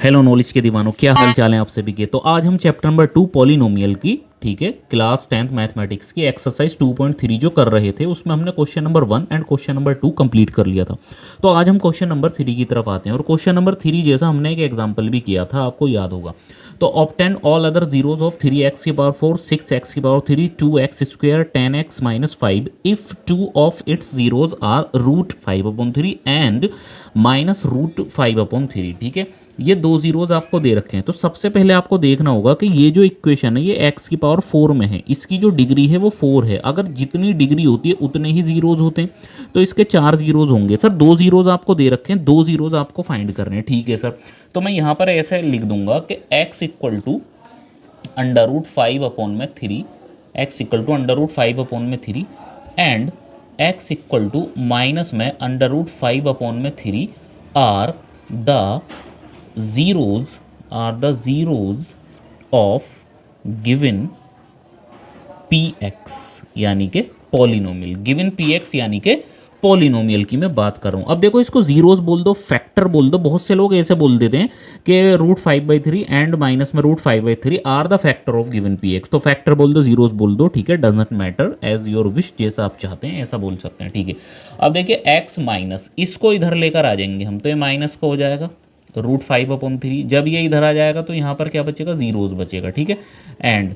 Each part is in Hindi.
हेलो नॉलेज के दीवानों, क्या हाल चाल है आप सभी के। तो आज हम चैप्टर नंबर 2 पॉलिनोमियल की, ठीक है, क्लास 10th मैथमेटिक्स की एक्सरसाइज 2.3 जो कर रहे थे उसमें हमने question number 1 and question number 2 complete कर लिया था। तो आज हम क्वेश्चन नंबर 3 की तरफ आते हैं और क्वेश्चन नंबर 3 जैसा हमने एक एग्जाम्पल भी किया था, आपको याद होगा। तो obtain all other zeros of 3x की पावर 4, 6x की power 3, 2x square, 10x minus 5 if two of its zeros are root 5/3 and minus root 5/3। ठीक है, ये दो जीरोज आपको दे रखे हैं। तो सबसे पहले आपको देखना होगा कि ये जो इक्वेशन है ये x की पावर 4 में है, इसकी जो डिग्री है वो 4 है। अगर जितनी डिग्री होती है उतने ही जीरोज होते हैं, तो इसके 4 जीरोज होंगे। सर दो जीरोज आपको दे रखे हैं, दो जीरोज आपको फाइंड करने हैं। ठीक है सर, तो मैं यहाँ पर ऐसे लिख दूंगा कि x equal to √5/3, x equal to √5/3 and x equal to minus में √5/3 are the zeros of given px यानी कि पॉलिनोमियल। गिवन px यानी कि पॉलिनोमियल की मैं बात कर रहा हूं। अब देखो, इसको जीरोस बोल दो, फैक्टर बोल दो। बहुत से लोग ऐसे बोल देते हैं कि √5/3 एंड माइनस में √5/3 are the factor of given px। तो फैक्टर बोल दो, जीरोस बोल दो, ठीक है, does not matter, as your wish, जैसा आप चाहते हैं ऐसा बोल सकते हैं। ठीक है, अब देखिए x माइनस, इसको इधर लेकर आ जाएंगे हम, तो ये माइनस का हो जाएगा √5/3। जब ये इधर आ जाएगा तो यहाँ पर क्या बचेगा, जीरोस बचेगा। ठीक है, एंड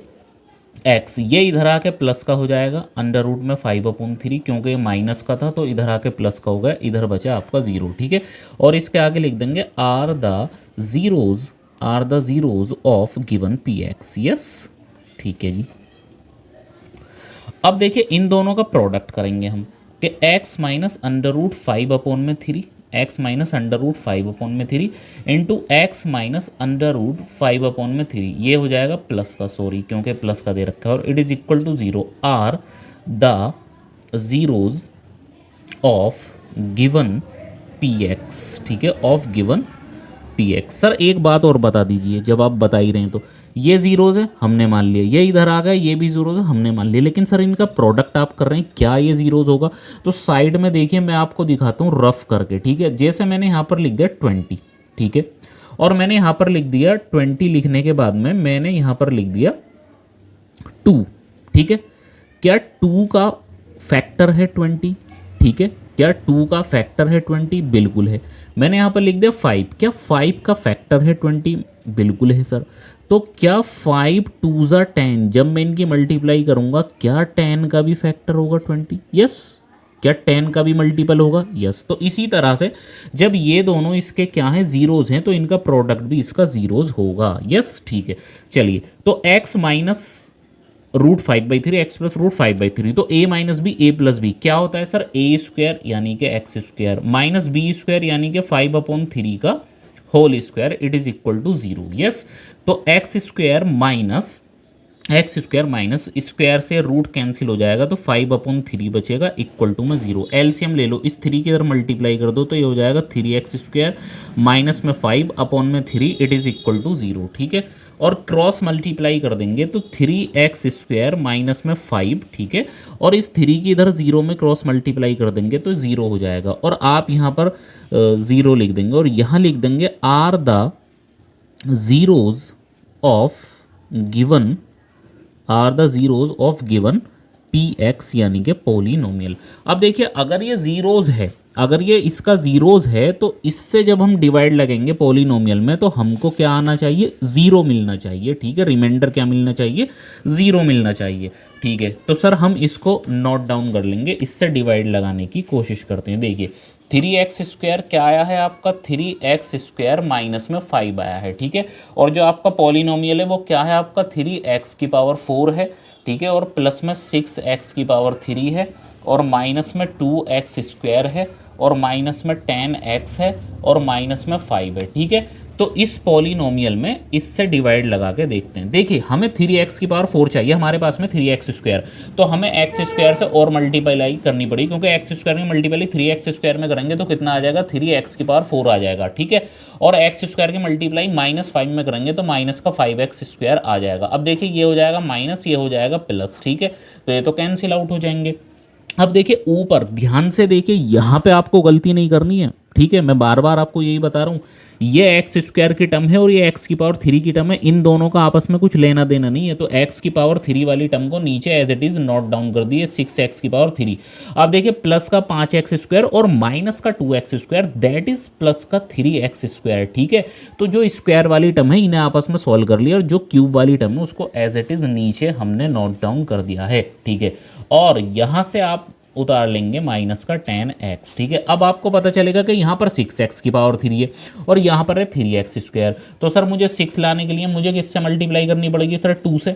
x ये इधर आके प्लस का हो जाएगा √5/3, क्योंकि ये माइनस का था तो इधर आके प्लस का हो गया, इधर बचा आपका जीरो। ठीक है, और इसके आगे लिख देंगे are the zeros of given px। Yes, ठीक है जी। अब देखिए इन दोनों का प्रोडक्ट करेंगे हम कि x minus √5/3, x minus √5/3 into x minus √5/3, ये हो जाएगा प्लस का, सॉरी क्योंकि प्लस का दे रखा है, और it is equal to 0 are the zeros of given px। ठीक है, ऑफ गिवन px। सर एक बात और बता दीजिए, जब आप बता ही रहे हैं तो ये जीरोज है हमने मान लिया, ये इधर आ गया, ये भी जीरोज है हमने मान लिया, लेकिन सर इनका प्रोडक्ट आप कर रहे हैं, क्या ये जीरोज होगा? तो साइड में देखिए मैं आपको दिखाता हूँ रफ करके। ठीक है, जैसे मैंने यहाँ पर लिख दिया 20, ठीक है, और मैंने यहाँ पर लिख दिया 20, लिखने के बाद में मैंने यहाँ पर लिख दिया 2। ठीक है, क्या 2 का फैक्टर है 20? ठीक है, क्या 2 का फैक्टर है 20? बिल्कुल है। मैंने यहाँ पर लिख दिया 5, क्या 5 का फैक्टर है 20? बिल्कुल है सर। तो क्या 5 2s 10, जब मैं इनकी मल्टीप्लाई करूँगा क्या 10 का भी फैक्टर होगा 20? यस, क्या 10 का भी मल्टीपल होगा? यस। तो इसी तरह से जब ये दोनों इसके क्या हैं, जीरोज हैं, तो इनका प्रोडक्ट भी इसका जीरोज होगा। यस, ठीक है। चलिए, तो x माइनस √5/3, x प्लस √5/3, तो a minus B, a plus B क्या होता है सर, a² यानी कि x² माइनस b² यानी कि 5/3 का whole square, it is equal to 0। Yes, तो x² माइनस स्क्वायर से रूट कैंसिल हो जाएगा, तो 5/3 बचेगा, इक्वल टू में 0। एलसीएम ले लो, इस 3 की इधर मल्टीप्लाई कर दो तो ये हो जाएगा 3x² माइनस में 5/3, इट इज इक्वल टू 0। ठीक है, और क्रॉस मल्टीप्लाई कर देंगे तो 3x² माइनस में 5, ठीक है, और इस 3 की इधर 0 में क्रॉस मल्टीप्लाई कर देंगे तो 0 हो जाएगा, और आप यहाँ पर 0 लिख देंगे और यहाँ लिख देंगे are the zeros of given px यानी कि पॉलिनोमियल। अब देखिए, अगर ये जीरोज है, अगर ये इसका जीरोज है, तो इससे जब हम डिवाइड लगेंगे पॉलिनोमियल में तो हमको क्या आना चाहिए, 0 मिलना चाहिए। ठीक है, रिमाइंडर क्या मिलना चाहिए, 0 मिलना चाहिए। ठीक है, तो सर हम इसको नोट डाउन कर लेंगे, इससे डिवाइड लगाने की कोशिश करते हैं। देखिए 3x² क्या आया है आपका, 3x² माइनस में 5 आया है। ठीक है, और जो आपका पॉलिनोमियल है वो क्या है आपका, 3x⁴ है। ठीक है, और प्लस में 6x⁴ है, और माइनस में 2x² है, और माइनस में 10x है, और माइनस में 5 है। ठीक है, तो इस पॉलिनोमियल में इससे डिवाइड लगा के देखते हैं। देखिए हमें 3x⁴ चाहिए, हमारे पास में 3x², तो हमें x² से और मल्टीप्लाई करनी पड़ी, क्योंकि x² की मल्टीप्लाई 3x² में करेंगे तो कितना आ जाएगा, 3x⁴ आ जाएगा। ठीक है, और x² की मल्टीप्लाई -5 में करेंगे तो माइनस का 5x² आ जाएगा। अब देखिए ये हो जाएगा माइनस, ये हो जाएगा प्लस। ठीक है, तो ये तो कैंसिल आउट हो जाएंगे। अब देखिए ऊपर ध्यान से देखिए, यहाँ पे आपको गलती नहीं करनी है। ठीक है, मैं बार बार आपको यही बता रहा हूँ, ये एक्स स्क्वायर की टर्म है और ये एक्स की पावर 3 की टर्म है, इन दोनों का आपस में कुछ लेना देना नहीं है। तो एक्स की पावर 3 वाली टर्म को नीचे as it is note down कर दिए, 6x की पावर 3। अब देखिए प्लस का 5x स्क्वायर और माइनस का 2x square, that is plus का 3x स्क्वायर। ठीक है, तो जो स्क्वायर वाली टर्म है इन्हें आपस में सॉल्व कर लिया और जो क्यूब वाली टर्म है उसको एज इट इज नीचे हमने नोट डाउन कर दिया है। ठीक है, और यहाँ से आप उतार लेंगे माइनस का 10x। ठीक है, अब आपको पता चलेगा कि यहाँ पर 6x की पावर 3 है और यहाँ पर है 3x स्क्वायर। तो सर मुझे 6 लाने के लिए मुझे किससे मल्टीप्लाई करनी पड़ेगी सर? 2 से,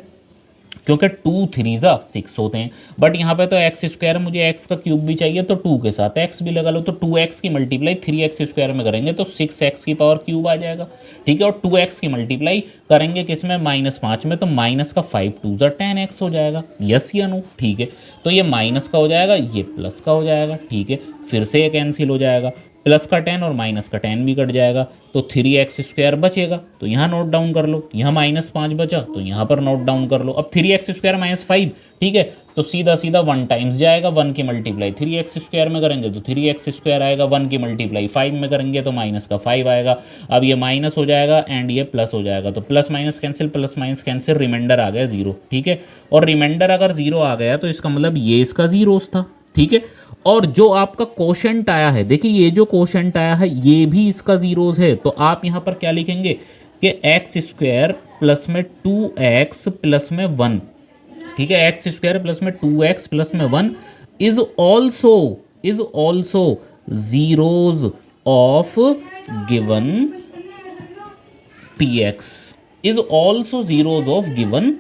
क्योंकि 2 3 जा 6 होते हैं। बट यहाँ पे तो एक्स स्क्वायर है, मुझे एक्स का क्यूब भी चाहिए, तो 2 के साथ एक्स भी लगा लो, तो 2x की मल्टीप्लाई 3x स्क्वायर में करेंगे तो 6x की पावर क्यूब आ जाएगा। ठीक है, और 2x की मल्टीप्लाई करेंगे किस में? -5 में, तो माइनस का 5 2 जा 10x हो जाएगा। यस या नो? ठीक है, तो ये माइनस का हो जाएगा, ये प्लस का हो जाएगा। ठीक है, फिर से ये कैंसिल हो जाएगा, प्लस का 10 और माइनस का 10 भी कट जाएगा, तो 3x स्क्वायर बचेगा, तो यहाँ नोट डाउन कर लो। यहाँ -5 बचा तो यहाँ पर नोट डाउन कर लो। अब 3x स्क्वायर -5, ठीक है, तो सीधा सीधा 1 टाइम्स जाएगा, 1 की मल्टीप्लाई 3x स्क्वायर में करेंगे तो 3x स्क्वायर आएगा, 1 की मल्टीप्लाई 5 में करेंगे तो माइनस का 5 आएगा। अब ये माइनस हो जाएगा एंड ये प्लस हो जाएगा, तो प्लस माइनस कैंसिल, रिमाइंडर आ गया 0। ठीक है, और रिमाइंडर अगर 0 आ गया तो इसका मतलब ये इसका जीरोस था। ठीक है, और जो आपका कोशेंट आया है, देखिए ये जो कोशेंट आया है ये भी इसका जीरोस है, तो आप यहाँ पर क्या लिखेंगे कि एक्स स्क्वायर प्लस में 2x प्लस में 1। ठीक है, एक्स स्क्वायर प्लस में 2x प्लस में 1 is also zeros of given px, is also zeros of given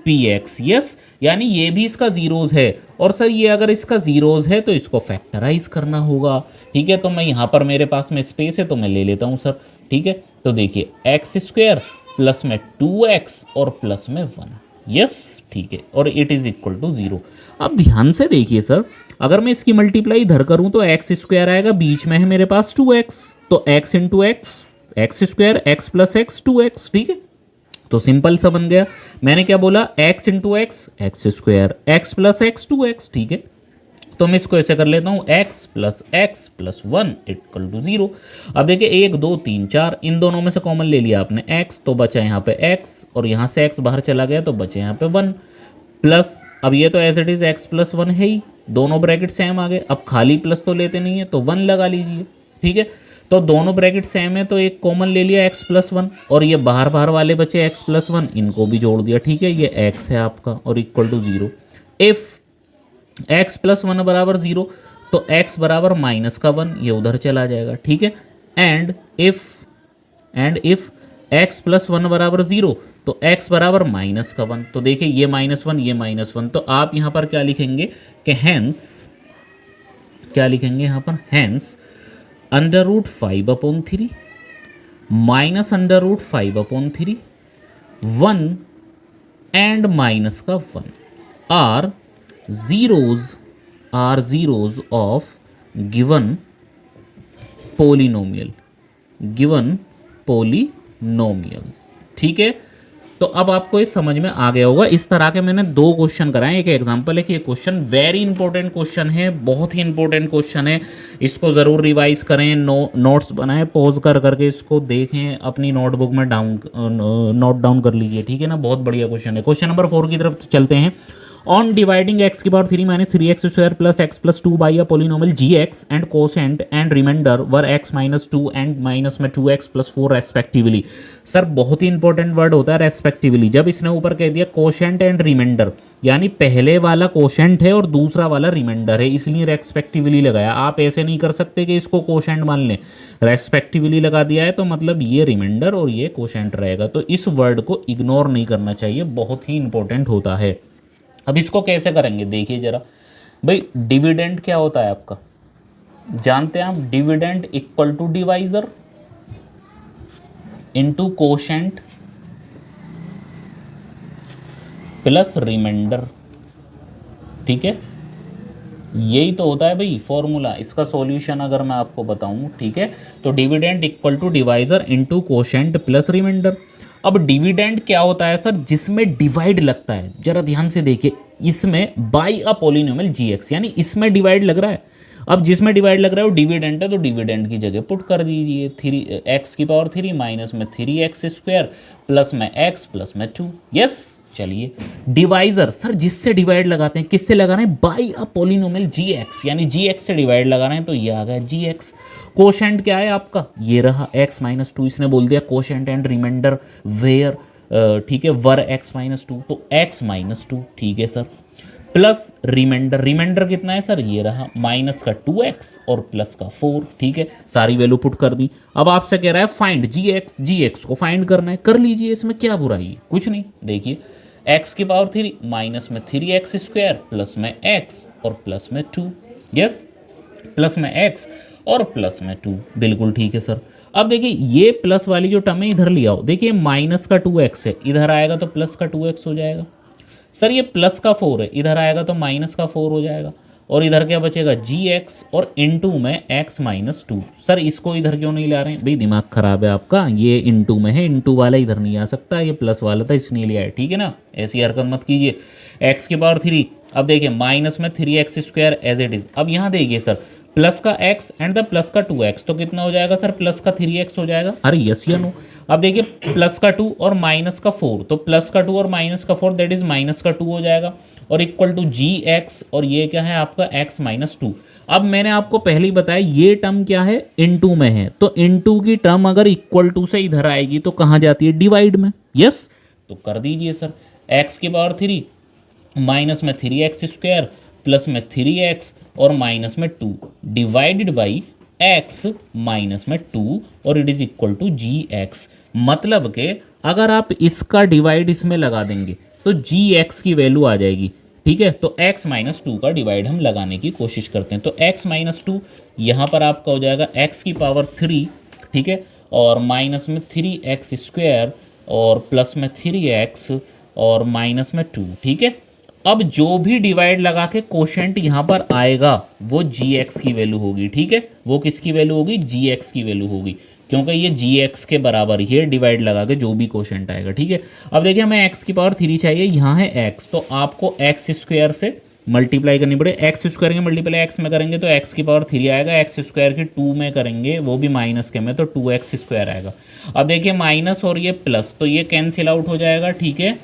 px। Yes, यानी ये भी इसका जीरोस है। और सर ये अगर इसका जीरोस है तो इसको फैक्टराइज करना होगा। ठीक है, तो मैं यहाँ पर मेरे पास में स्पेस है तो मैं ले लेता हूँ सर। ठीक है, तो देखिए एक्स स्क्वायर प्लस में 2x और प्लस में 1। यस, ठीक है, और इट इज इक्वल टू 0। अब ध्यान से देखिए सर, अगर मैं इसकी मल्टीप्लाई इधर करूँ तो एक्स स्क्वायर आएगा, बीच में है मेरे पास 2x, तो x into x square, x plus x 2x। ठीक है, तो सिंपल सा बन गया। मैंने क्या बोला? x into x square, x plus x 2x। ठीक है, तो मैं इसको ऐसे कर लेता हूँ, x प्लस 1 इक्वल टू 0। अब देखिए 1 2 3 4, इन दोनों में से कॉमन ले लिया आपने x, तो बचा यहाँ पे x, और यहाँ से x बाहर चला गया तो बचे यहाँ पे 1 प्लस, अब ये तो as it is x plus 1 है ही, दोनों ब्रैकेट सेम आ गए। अब खाली प्लस तो लेते नहीं है तो 1 लगा लीजिए। ठीक है, तो दोनों ब्रैकेट सेम है तो एक कॉमन ले लिया x प्लस 1, और ये बाहर बाहर वाले बचे x प्लस 1, इनको भी जोड़ दिया। ठीक है, ये x है आपका और equal to 0। If x plus 1 बराबर 0 तो x बराबर माइनस का 1, ये उधर चला जाएगा। ठीक है, एंड इफ x प्लस 1 बराबर 0 तो x बराबर माइनस का 1, तो देखिए ये -1 ये -1, तो आप यहाँ पर क्या लिखेंगे कि हैंस, क्या लिखेंगे यहाँ पर? हैंस √5/3 माइनस √5/3 1 एंड माइनस का 1 are zeros of given polynomial, ठीक है, तो अब आपको ये समझ में आ गया होगा। इस तरह के मैंने 2 क्वेश्चन कराए, एक एग्जांपल है कि ये क्वेश्चन वेरी इंपॉर्टेंट क्वेश्चन है, बहुत ही इंपॉर्टेंट क्वेश्चन है, इसको ज़रूर रिवाइज करें, नोट्स बनाएं, पॉज कर करके इसको देखें, अपनी नोटबुक में नोट डाउन कर लीजिए। ठीक है ना, बहुत बढ़िया क्वेश्चन है। क्वेश्चन नंबर 4 की तरफ चलते हैं। On dividing x की power 3 minus 3x square plus x plus 2 by a polynomial gx and quotient and remainder were x minus 2 and minus में 2x प्लस 4 रेस्पेक्टिवली। सर बहुत ही इंपॉर्टेंट वर्ड होता है रेस्पेक्टिवली। जब इसने ऊपर कह दिया कोसेंट एंड रिमाइंडर, यानी पहले वाला कोसेंट है और दूसरा वाला रिमाइंडर है, इसलिए रेस्पेक्टिवली लगाया। आप ऐसे नहीं कर सकते कि इसको कोसेंट मान लें, रेस्पेक्टिवली लगा दिया है तो मतलब ये रिमाइंडर और ये कोसेंट रहेगा। तो इस वर्ड को इग्नोर नहीं करना चाहिए, बहुत ही इंपॉर्टेंट होता है। अब इसको कैसे करेंगे देखिए जरा भाई, डिविडेंड क्या होता है आपका, जानते हैं आप? Dividend equal to divisor into quotient plus remainder. ठीक है, यही तो होता है भाई फॉर्मूला। इसका सॉल्यूशन अगर मैं आपको बताऊं, ठीक है, तो dividend equal to divisor into quotient plus remainder. अब डिविडेंड क्या होता है सर? जिसमें डिवाइड लगता है। जरा ध्यान से देखिए, इसमें बाई अ पोलिनोमियल gx, यानी इसमें डिवाइड लग रहा है। अब जिसमें डिवाइड लग रहा है वो डिविडेंड है, तो डिविडेंड की जगह पुट कर दीजिए 3x⁻³ माइनस में 3x² प्लस में x प्लस में 2। यस, चलिए डिवाइजर सर जिससे डिवाइड लगाते हैं, किससे लगा रहे हैं, बाई अ पॉलिनोमियल gx, यानी gx से डिवाइड लगा रहे हैं, तो ये आ गया gx। कोशेंट क्या है आपका, ये रहा x-2, इसने बोल दिया कोशेंट एंड रिमाइंडर वेयर, ठीक है, वर x-2, तो x-2, ठीक है सर, प्लस रिमाइंडर, रिमाइंडर कितना है सर, ये रहा माइनस का 2x और प्लस का 4, ठीक है, सारी वैल्यू पुट कर दी। अब आपसे कह रहा है फाइंड gx को फाइंड करना है, कर लीजिए, इसमें क्या बुराई है, कुछ नहीं। देखिए x⁻³ माइनस में 3x² प्लस में x और प्लस में 2, यस, प्लस में x और प्लस में 2, बिल्कुल ठीक है सर। अब देखिए ये प्लस वाली जो टर्म है इधर लिया हो, देखिए माइनस का 2x है, इधर आएगा तो प्लस का 2x हो जाएगा। सर ये प्लस का 4 है, इधर आएगा तो माइनस का 4 हो जाएगा, और इधर क्या बचेगा gx और इनटू में x-2। सर इसको इधर क्यों नहीं ला रहे हैं भाई, दिमाग खराब है आपका, ये इनटू में है, इनटू वाला इधर नहीं आ सकता, ये प्लस वाला था इसलिए लिया है, ठीक है ना, ऐसी हरकत मत कीजिए। x⁻³ अब देखिए माइनस में 3x² एज इट इज। अब यहाँ देखिए सर प्लस का x एंड द प्लस का 2x, तो कितना हो जाएगा सर, प्लस का 3x हो जाएगा, अरे यस या नो। अब देखिए प्लस का 2 और माइनस का 4, तो प्लस का 2 और माइनस का 4 दैट इज माइनस का 2 हो जाएगा, और इक्वल टू gx, और ये क्या है आपका x-2। अब मैंने आपको पहले ही बताया ये टर्म क्या है, इनटू में है, तो इनटू की टर्म अगर इक्वल टू से इधर आएगी तो कहाँ जाती है, डिवाइड में, यस, तो कर दीजिए सर x⁻³ माइनस में 3x² प्लस में 3x और माइनस में 2 डिवाइडेड बाई x माइनस में 2 और it is equal to gx। मतलब कि अगर आप इसका डिवाइड इसमें लगा देंगे तो gx की वैल्यू आ जाएगी, ठीक है। तो x-2 का डिवाइड हम लगाने की कोशिश करते हैं, तो x-2 यहाँ पर आपका हो जाएगा x⁻³ ठीक है, और माइनस में 3x² और प्लस में 3x और माइनस में 2, ठीक है। अब जो भी डिवाइड लगा के कोशेंट यहाँ पर आएगा वो gx की वैल्यू होगी, ठीक है, वो किसकी वैल्यू होगी, gx की वैल्यू होगी, क्योंकि ये gx के बराबर ही है डिवाइड लगा के जो भी कोशेंट आएगा, ठीक है। अब देखिए हमें x⁻³ चाहिए, यहाँ है x, तो आपको x² से मल्टीप्लाई करनी पड़े, x² करेंगे मल्टीप्लाई x में करेंगे तो x⁻³ आएगा, x² की 2 में करेंगे वो भी माइनस के में, तो 2x² आएगा। अब देखिए माइनस और ये प्लस, तो ये कैंसिल आउट हो जाएगा, ठीक है,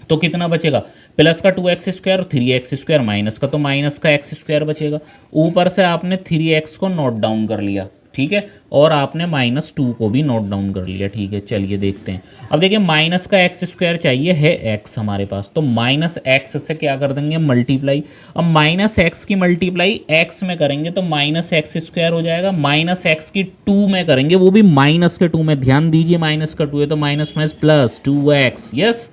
तो कितना बचेगा, प्लस का 2x² और 3x² माइनस का, तो माइनस का x² बचेगा। ऊपर से आपने 3x को नोट डाउन कर लिया, ठीक है, और आपने -2 को भी नोट डाउन कर लिया, ठीक है। चलिए देखते हैं, अब देखिए माइनस का x² चाहिए है x हमारे पास, तो माइनस x से क्या कर देंगे मल्टीप्लाई। अब माइनस x की मल्टीप्लाई x में करेंगे तो -x² हो जाएगा, माइनस x की 2 में करेंगे वो भी माइनस के 2 में, ध्यान दीजिए माइनस का 2 है तो माइनस में प्लस 2x, यस,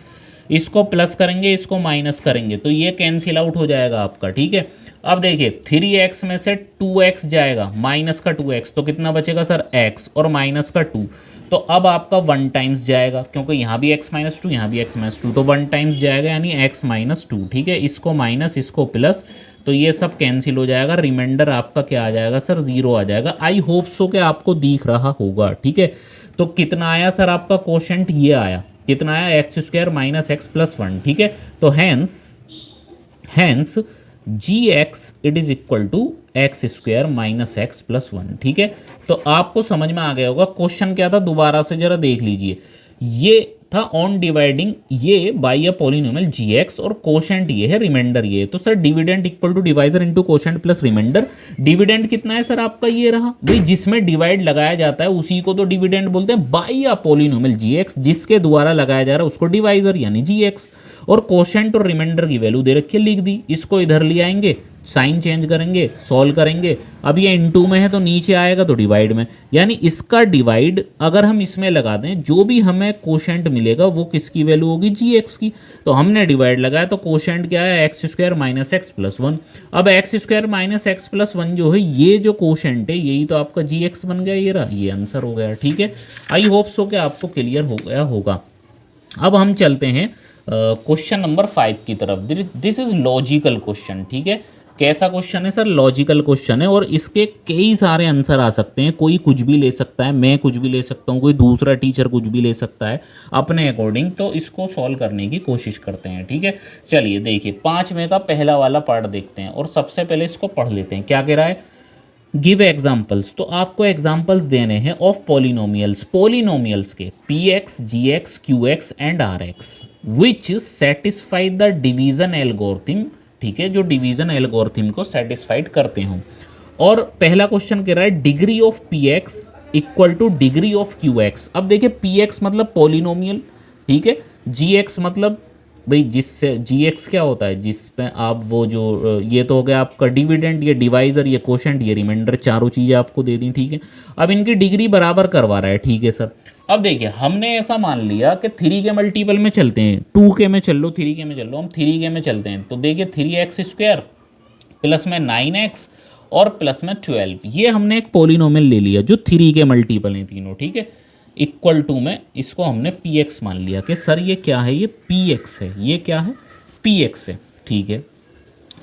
इसको प्लस करेंगे इसको माइनस करेंगे तो ये कैंसिल आउट हो जाएगा आपका, ठीक है। अब देखिए 3x में से 2x जाएगा, माइनस का 2x, तो कितना बचेगा सर x और माइनस का 2, तो अब आपका 1 टाइम्स जाएगा, क्योंकि यहाँ भी x-2 यहाँ भी x-2, तो 1 टाइम्स जाएगा यानी x-2, ठीक है, इसको माइनस इसको प्लस, तो ये सब कैंसिल हो जाएगा, रिमाइंडर आपका क्या आ जाएगा सर, 0 आ जाएगा। आई होप सो कि आपको दिख रहा होगा, ठीक है। तो कितना आया सर आपका कोशेंट, ये आया, कितना आया, x² माइनस x प्लस 1, ठीक है। तो hence gx it is equal to x² minus x plus 1, ठीक है। तो आपको समझ में आ गया होगा क्वेश्चन क्या था, दोबारा से जरा देख लीजिए। ये था ऑन डिवाइडिंग ये बाई अ पॉलिनोमियल gx और कोशेंट ये है, रिमाइंडर ये है, तो sir dividend equal to divisor into quotient plus remainder. Dividend कितना है सर आपका, ये रहा भाई, जिसमें डिवाइड लगाया जाता है उसी को तो डिविडेंड बोलते हैं, बाई अ पॉलिनोमियल gx, जिसके द्वारा लगाया जा रहा है उसको डिवाइजर यानी gx, और कोशेंट और रिमाइंडर की वैल्यू दे रखी है, लिख दी, इसको इधर ले आएंगे, साइन चेंज करेंगे, सॉल्व करेंगे। अब ये इनटू में है तो नीचे आएगा तो डिवाइड में, यानी इसका डिवाइड अगर हम इसमें लगा दें जो भी हमें कोशेंट मिलेगा वो किसकी वैल्यू होगी, gx की। तो हमने डिवाइड लगाया तो कोशेंट क्या है, x² माइनस x प्लस 1। अब x² माइनस x प्लस 1 जो है ये जो कोशेंट है यही तो आपका gx बन गया, ये रहा, ये आंसर हो गया, ठीक है। आई होप सो कि आपको क्लियर हो गया होगा। अब हम चलते हैं क्वेश्चन नंबर 5 की तरफ। दिस इज लॉजिकल क्वेश्चन, ठीक है। कैसा क्वेश्चन है सर, लॉजिकल क्वेश्चन है, और इसके कई सारे आंसर आ सकते हैं, कोई कुछ भी ले सकता है, मैं कुछ भी ले सकता हूँ, कोई दूसरा टीचर कुछ भी ले सकता है अपने अकॉर्डिंग। तो इसको सॉल्व करने की कोशिश करते हैं, ठीक है। चलिए देखिए 5 में का पहला वाला पार्ट देखते हैं, और सबसे पहले इसको पढ़ लेते हैं। क्या कह रहा है, गिव एग्जाम्पल्स, तो आपको एग्जाम्पल्स देने हैं ऑफ पॉलिनोमियल्स, पॉलिनोमियल्स के P X, G X, Q X and R X which satisfy the division algorithm, ठीक है, जो डिवीजन एल्गोरिथम को सेटिस्फाइड करते हों। और पहला क्वेश्चन कह रहा है degree of P x equal two degree of Q x. अब देखिए पी एक्स मतलब पॉलिनोमियल, ठीक है, जी एक्स मतलब भाई जिससे जी एक्स क्या होता है जिसमें आप वो जो ये तो हो गया आपका डिविडेंड, ये डिवाइजर, ये कोशेंट, ये रिमाइंडर, चारों चीज़ें आपको दे दी, ठीक है। अब इनकी डिग्री बराबर करवा रहा है, ठीक है सर। अब देखिए हमने ऐसा मान लिया कि 3 के मल्टीपल में चलते हैं, 2 के में चल लो, 3 के में चल लो, हम 3 के में चलते हैं, तो देखिए 3x² प्लस में 9x और प्लस में 12, ये हमने एक पॉलिनोमियल ले लिया जो 3 के मल्टीपल हैं तीनों, ठीक है। इक्वल टू में इसको हमने पी एक्स मान लिया कि सर ये क्या है, ये पी एक्स है, ये क्या है, पी एक्स है, ठीक है।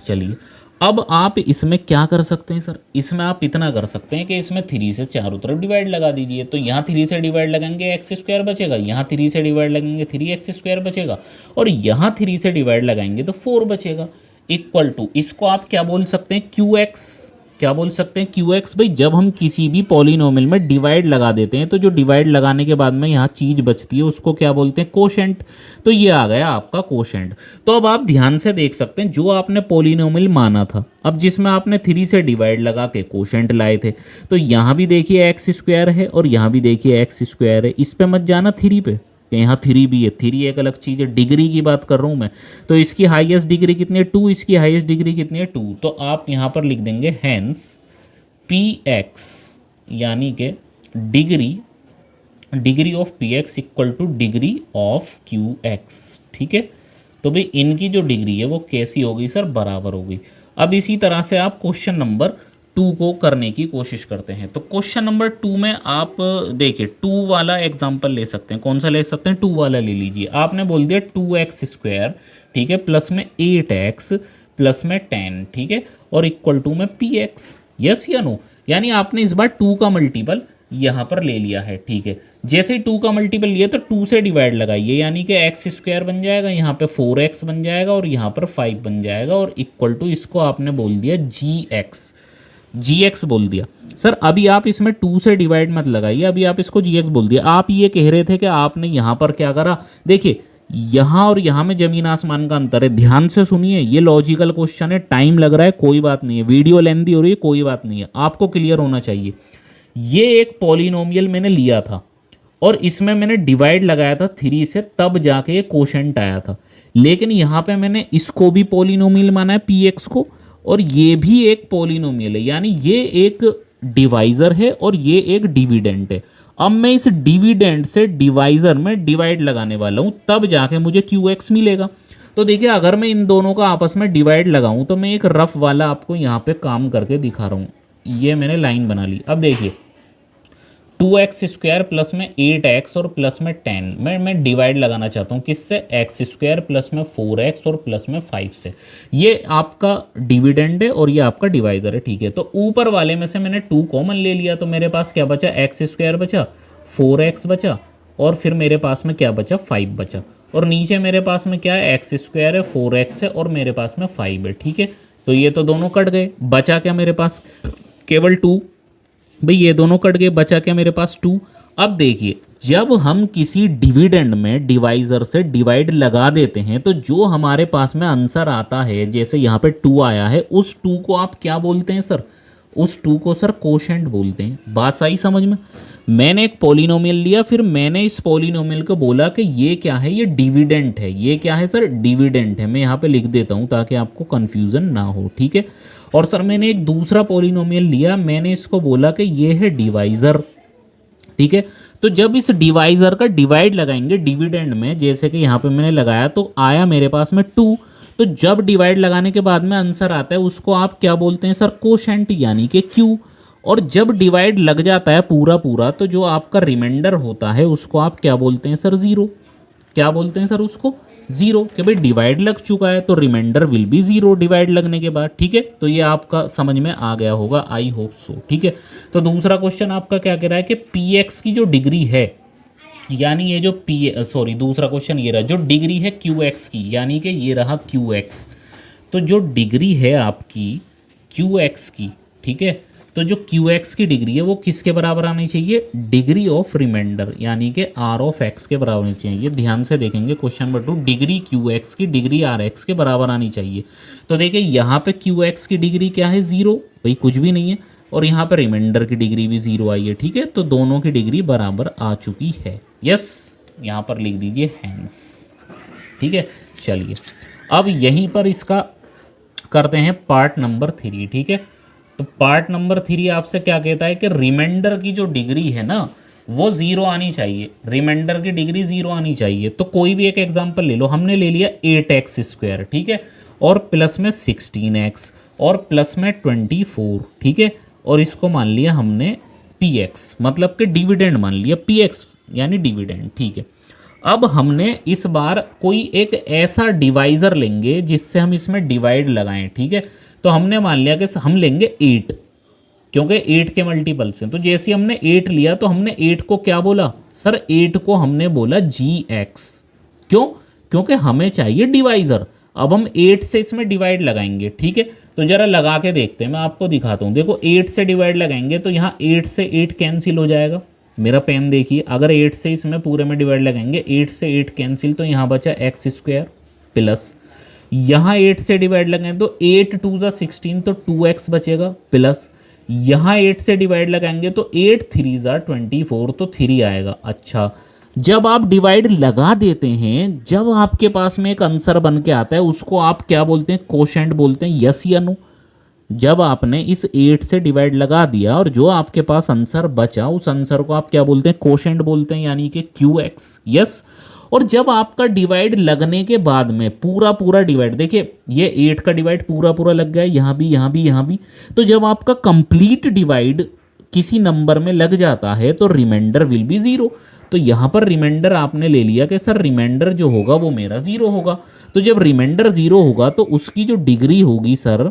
चलिए अब आप इसमें क्या कर सकते हैं सर, इसमें आप इतना कर सकते हैं कि इसमें 3 से चारों तरफ डिवाइड लगा दीजिए, तो यहाँ 3 से डिवाइड लगाएंगे x² बचेगा, यहाँ 3 से डिवाइड लगाएंगे 3x² बचेगा, और यहाँ 3 से डिवाइड लगाएंगे तो 4 बचेगा। इक्वल टू इसको आप क्या बोल सकते हैं, क्यू एक्स, क्या बोल सकते हैं, क्यू एक्स। भाई जब हम किसी भी पॉलिनोमियल में डिवाइड लगा देते हैं तो जो डिवाइड लगाने के बाद में यहाँ चीज़ बचती है उसको क्या बोलते हैं, कोशेंट। तो ये आ गया आपका कोशेंट। तो अब आप ध्यान से देख सकते हैं जो आपने पॉलिनोमियल माना था, अब जिसमें आपने 3 से डिवाइड लगा के कोशेंट लाए थे, तो यहाँ भी देखिए x² है और यहाँ भी देखिए x² है, इस पे मत जाना 3 पे, यहाँ 3 भी है, 3 एक अलग चीज़ है, डिग्री की बात कर रहा हूँ मैं। तो इसकी हाईएस्ट डिग्री कितनी है, 2, इसकी हाईएस्ट डिग्री कितनी है, 2। तो आप यहाँ पर लिख देंगे हैंस पी एक्स यानी कि degree of P x equal two degree of Q x, ठीक है। तो भाई इनकी जो डिग्री है वो कैसी होगी सर, बराबर होगी। अब इसी तरह से आप क्वेश्चन नंबर 2 को करने की कोशिश करते हैं। तो क्वेश्चन नंबर 2 में आप देखिए 2 वाला एग्जांपल ले सकते हैं, कौन सा ले सकते हैं, 2 वाला ले लीजिए। आपने बोल दिया 2x², ठीक है, प्लस में 8x प्लस में 10, ठीक है, और इक्वल टू में px, यस या नो। यानी आपने इस बार 2 का मल्टीपल यहाँ पर ले लिया है, ठीक है। जैसे ही 2 का मल्टीपल लिया तो 2 से डिवाइड लगाइए, यानी कि x² बन जाएगा, यहाँ पे 4x बन जाएगा और यहाँ पर 5 बन जाएगा, और इक्वल टू इसको आपने बोल दिया gx बोल दिया। सर अभी आप इसमें 2 से डिवाइड मत लगाइए, अभी आप इसको gx बोल दिया। आप ये कह रहे थे कि आपने यहाँ पर क्या करा, देखिए यहाँ और यहाँ में जमीन आसमान का अंतर है, ध्यान से सुनिए, ये लॉजिकल क्वेश्चन है, टाइम लग रहा है कोई बात नहीं है, वीडियो लेंथी हो रही है कोई बात नहीं है, आपको क्लियर होना चाहिए। ये एक पॉलिनोमियल मैंने लिया था और इसमें मैंने डिवाइड लगाया था 3 से, तब जाके ये कोशेंट आया था। लेकिन यहाँ पे मैंने इसको भी पॉलिनोमियल माना है पी एक्स को, और ये भी एक पॉलिनोमियल है, यानी ये एक डिवाइजर है और ये एक डिविडेंट है। अब मैं इस डिविडेंट से डिवाइजर में डिवाइड लगाने वाला हूँ, तब जाके मुझे क्यू एक्स मिलेगा। तो देखिए अगर मैं इन दोनों का आपस में डिवाइड लगाऊं तो मैं एक रफ वाला आपको यहाँ पे काम करके दिखा रहा हूँ, ये मैंने लाइन बना ली। अब देखिए 2x² प्लस में 8x और प्लस में 10, मैं डिवाइड लगाना चाहता हूँ किससे, x² प्लस में 4x और प्लस में 5 से। ये आपका डिविडेंड है और ये आपका डिवाइजर है, ठीक है। तो ऊपर वाले में से मैंने 2 कॉमन ले लिया, तो मेरे पास क्या बचा, x² बचा, 4x बचा, और फिर मेरे पास में क्या बचा, 5 बचा, और नीचे मेरे पास में क्या है, x² है, 4x है और मेरे पास में 5 है, ठीक है। तो ये तो दोनों कट गए, बचा क्या मेरे पास, केवल 2। भाई ये दोनों कट गए, बचा क्या मेरे पास, 2। अब देखिए जब हम किसी डिविडेंड में डिवाइजर से डिवाइड लगा देते हैं तो जो हमारे पास में आंसर आता है, जैसे यहाँ पे 2 आया है, उस 2 को आप क्या बोलते हैं सर, उस 2 को सर कोशेंट बोलते हैं। बात आई समझ में। मैंने एक पॉलिनोमियल लिया, फिर मैंने इस पॉलिनोमियल को बोला कि ये क्या है, ये डिविडेंट है, ये क्या है सर, डिविडेंट है। मैं यहाँ पे लिख देता हूँ ताकि आपको कन्फ्यूज़न ना हो, ठीक है। और सर मैंने एक दूसरा पॉलिनोमियल लिया, मैंने इसको बोला कि ये है डिवाइज़र, ठीक है। तो जब इस डिवाइज़र का डिवाइड लगाएंगे डिविडेंड में, जैसे कि यहाँ पे मैंने लगाया तो आया मेरे पास में 2, तो जब डिवाइड लगाने के बाद में आंसर आता है उसको आप क्या बोलते हैं सर, कोशेंट यानी कि क्यू। और जब डिवाइड लग जाता है पूरा पूरा तो जो आपका रिमाइंडर होता है उसको आप क्या बोलते हैं सर, ज़ीरो। क्या बोलते हैं सर उसको, ज़ीरो, कि भाई डिवाइड लग चुका है तो remainder will be zero divide लगने के बाद, ठीक है। तो ये आपका समझ में आ गया होगा, आई होप सो, ठीक है। तो दूसरा क्वेश्चन आपका क्या कह रहा है कि पी एक्स की जो डिग्री है, यानी ये जो दूसरा क्वेश्चन ये रहा, जो डिग्री है क्यू एक्स की, यानी कि ये रहा क्यू एक्स। तो जो डिग्री है आपकी क्यू एक्स की, ठीक है, तो जो क्यू एक्स की डिग्री है वो किसके बराबर आनी चाहिए, डिग्री ऑफ रिमाइंडर यानी कि आर ऑफ एक्स के बराबर आनी चाहिए। ध्यान से देखेंगे question number 2, degree Q x की डिग्री आर एक्स के बराबर आनी चाहिए। तो देखिए यहाँ पे क्यू एक्स की डिग्री क्या है, ज़ीरो, भाई कुछ भी नहीं है, और यहाँ पर रिमाइंडर की डिग्री भी ज़ीरो आई है। ठीक है, तो दोनों की डिग्री बराबर आ चुकी है। यस, यहाँ पर लिख दीजिए हैंस। ठीक है, चलिए अब यहीं पर इसका करते हैं पार्ट नंबर 3। ठीक है, तो पार्ट नंबर 3 आपसे क्या कहता है कि रिमाइंडर की जो डिग्री है ना वो ज़ीरो आनी चाहिए, रिमाइंडर की डिग्री ज़ीरो आनी चाहिए। तो कोई भी एक एग्जांपल ले लो, हमने ले लिया 8x², ठीक है, और प्लस में 16x और प्लस में 24, ठीक है, और इसको मान लिया हमने px, मतलब कि डिविडेंड मान लिया, px यानी डिविडेंड। ठीक है, अब हमने इस बार कोई एक ऐसा डिवाइज़र लेंगे जिससे हम इसमें डिवाइड लगाएं। ठीक है, तो हमने मान लिया कि हम लेंगे 8, क्योंकि 8 के मल्टीपल्स हैं। तो जैसे हमने 8 लिया तो हमने 8 को क्या बोला सर, 8 को हमने बोला gx। क्यों, क्योंकि हमें चाहिए डिवाइज़र। अब हम 8 से इसमें डिवाइड लगाएंगे। ठीक है, तो ज़रा लगा के देखते हैं, मैं आपको दिखाता हूँ। देखो 8 से डिवाइड लगाएंगे तो यहाँ 8 से 8 कैंसिल हो जाएगा। मेरा पेन देखिए, अगर 8 से इसमें पूरे में डिवाइड लगाएंगे, 8 से 8 कैंसिल, तो यहाँ बचा x² प्लस यहाँ 8 से डिवाइड लगाएं तो 8 2 ज़ा 16, तो 2x बचेगा, प्लस यहाँ 8 से डिवाइड लगाएंगे तो 8 3 ज़ा 24, तो 3 आएगा। अच्छा, जब आप डिवाइड लगा देते हैं, जब आपके पास में एक आंसर बन के आता है, उसको आप क्या बोलते हैं, कोशेंट बोलते हैं। यस या नो? जब आपने इस 8 से डिवाइड लगा दिया और जो आपके पास आंसर बचा, उस आंसर को आप क्या बोलते हैं, कोशेंट बोलते हैं, यानी कि QX। यस, और जब आपका डिवाइड लगने के बाद में पूरा पूरा डिवाइड, देखिए ये 8 का डिवाइड पूरा पूरा लग गया, यहाँ भी यहाँ भी यहाँ भी, तो जब आपका कंप्लीट डिवाइड किसी नंबर में लग जाता है तो रिमाइंडर विल बी ज़ीरो। तो यहाँ पर रिमाइंडर आपने ले लिया कि सर रिमाइंडर जो होगा वो मेरा ज़ीरो होगा। तो जब रिमाइंडर ज़ीरो होगा तो उसकी जो डिग्री होगी सर,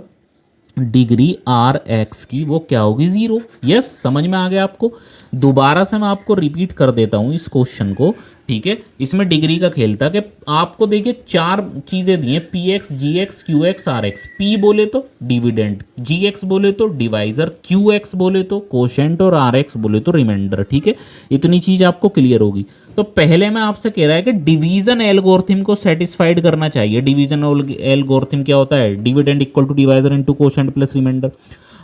डिग्री आर एक्स की, वो क्या होगी, ज़ीरो। यस, समझ में आ गया आपको? दोबारा से मैं आपको रिपीट कर देता हूँ इस क्वेश्चन को। ठीक है, इसमें डिग्री का खेल था कि आपको देखिए 4 चीज़ें दी हैं, px, gx, qx, rx। p बोले तो डिविडेंड, gx बोले तो डिवाइज़र, qx बोले तो कोशेंट और rx बोले तो रिमाइंडर। ठीक है, इतनी चीज़ आपको क्लियर होगी। तो पहले मैं आपसे कह रहा है कि डिवीजन एल्गोरिथम को सेटिस्फाइड करना चाहिए। डिवीजन एल्गोरिथम क्या होता है, dividend equal to divisor into quotient plus remainder.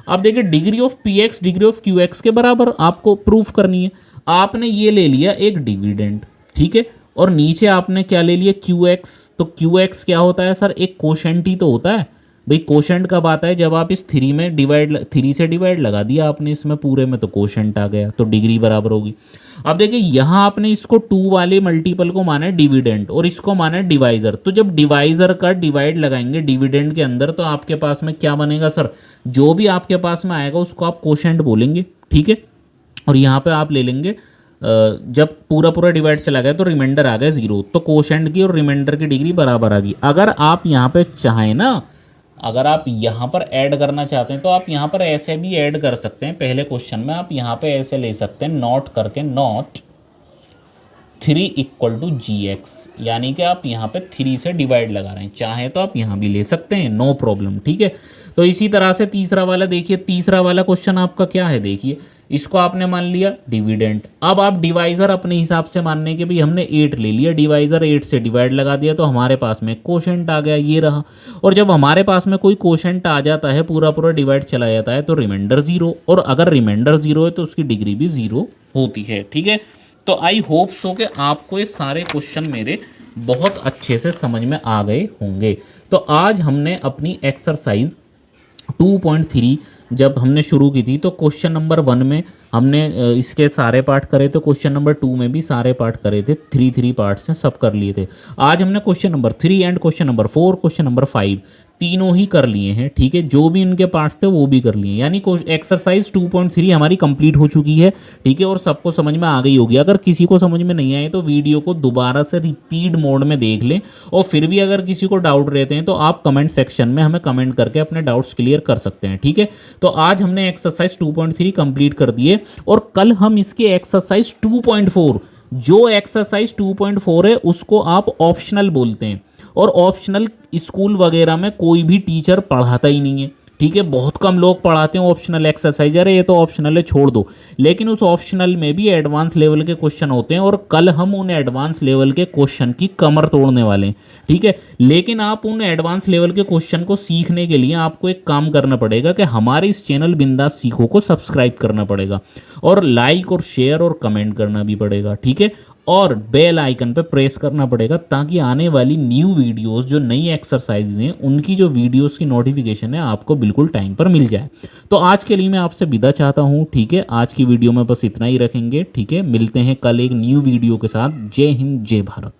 अब देखिए degree of px degree of qx के बराबर आपको प्रूफ करनी है। आपने ये ले लिया एक डिविडेंड, ठीक है, और नीचे आपने क्या ले लिया, QX। तो QX क्या होता है सर, एक कोशेंट ही तो होता है भाई। कोशेंट कब आता है, जब आप इस 3 में डिवाइड, 3 से डिवाइड लगा दिया आपने इसमें पूरे में, तो कोशेंट आ गया, तो डिग्री बराबर होगी। अब देखिए यहाँ आपने इसको 2 वाले मल्टीपल को माना है डिविडेंड और इसको माना है डिवाइज़र। तो जब डिवाइज़र का डिवाइड लगाएंगे डिविडेंड के अंदर तो आपके पास में क्या बनेगा सर, जो भी आपके पास में आएगा उसको आप कोशेंट बोलेंगे। ठीक है, और यहाँ पे आप ले लेंगे जब पूरा पूरा डिवाइड चला गया तो रिमाइंडर आ गया 0, तो कोशेंट की और रिमाइंडर की डिग्री बराबर आ गई। अगर आप यहाँ पे चाहें ना, अगर आप यहाँ पर ऐड करना चाहते हैं तो आप यहाँ पर ऐसे भी ऐड कर सकते हैं। पहले क्वेश्चन में आप यहाँ पे ऐसे ले सकते हैं, नॉट करके, नॉट 3 इक्वल टू gx, यानी कि आप यहाँ पे 3 से डिवाइड लगा रहे हैं। चाहे तो आप यहाँ भी ले सकते हैं, नो प्रॉब्लम। ठीक है, तो इसी तरह से तीसरा वाला देखिए, तीसरा वाला क्वेश्चन आपका क्या है, देखिए इसको आपने मान लिया डिविडेंड। अब आप डिवाइज़र अपने हिसाब से मानने के भी, हमने 8 ले लिया डिवाइज़र, 8 से डिवाइड लगा दिया तो हमारे पास में कोशेंट आ गया, ये रहा। और जब हमारे पास में कोई कोशेंट आ जाता है, पूरा पूरा डिवाइड चला जाता है, तो रिमाइंडर 0, और अगर रिमाइंडर 0 है तो उसकी डिग्री भी 0 होती है। ठीक है, तो आई होप सो कि आपको ये सारे क्वेश्चन मेरे बहुत अच्छे से समझ में आ गए होंगे। तो आज हमने अपनी एक्सरसाइज 2.3 जब हमने शुरू की थी तो क्वेश्चन नंबर 1 में हमने इसके सारे पार्ट करे थे, क्वेश्चन नंबर 2 में भी सारे पार्ट करे थे, 3 पार्ट्स हैं, सब कर लिए थे। आज हमने question number 3 and question number 4, question number 5 तीनों ही कर लिए हैं। ठीक है, जो भी इनके पार्ट्स थे वो भी कर लिए, यानी एक्सरसाइज 2.3 हमारी कंप्लीट हो चुकी है। ठीक है, और सबको समझ में आ गई होगी। अगर किसी को समझ में नहीं आए तो वीडियो को दोबारा से रिपीट मोड में देख लें, और फिर भी अगर किसी को डाउट रहते हैं तो आप कमेंट सेक्शन में हमें कमेंट करके अपने डाउट्स क्लियर कर सकते हैं। ठीक है, तो आज हमने एक्सरसाइज 2.3 कंप्लीट कर दिए, और कल हम इसके एक्सरसाइज 2.4, जो एक्सरसाइज 2.4 है उसको आप ऑप्शनल बोलते हैं, और ऑप्शनल स्कूल वगैरह में कोई भी टीचर पढ़ाता ही नहीं है। ठीक है, बहुत कम लोग पढ़ाते हैं ऑप्शनल एक्सरसाइज, अरे ये तो ऑप्शनल है छोड़ दो, लेकिन उस ऑप्शनल में भी एडवांस लेवल के क्वेश्चन होते हैं और कल हम उन एडवांस लेवल के क्वेश्चन की कमर तोड़ने वाले हैं। ठीक है, लेकिन आप उन एडवांस लेवल के क्वेश्चन को सीखने के लिए आपको एक काम करना पड़ेगा कि हमारे इस चैनल बिंदास सीखो को सब्सक्राइब करना पड़ेगा और लाइक और शेयर और कमेंट करना भी पड़ेगा। ठीक है, और बेल आइकन पे प्रेस करना पड़ेगा ताकि आने वाली न्यू वीडियोस जो नई एक्सरसाइज हैं उनकी जो वीडियोस की नोटिफिकेशन है आपको बिल्कुल टाइम पर मिल जाए। तो आज के लिए मैं आपसे विदा चाहता हूँ। ठीक है, आज की वीडियो में बस इतना ही रखेंगे। ठीक है, मिलते हैं कल एक न्यू वीडियो के साथ। जय हिंद, जय भारत।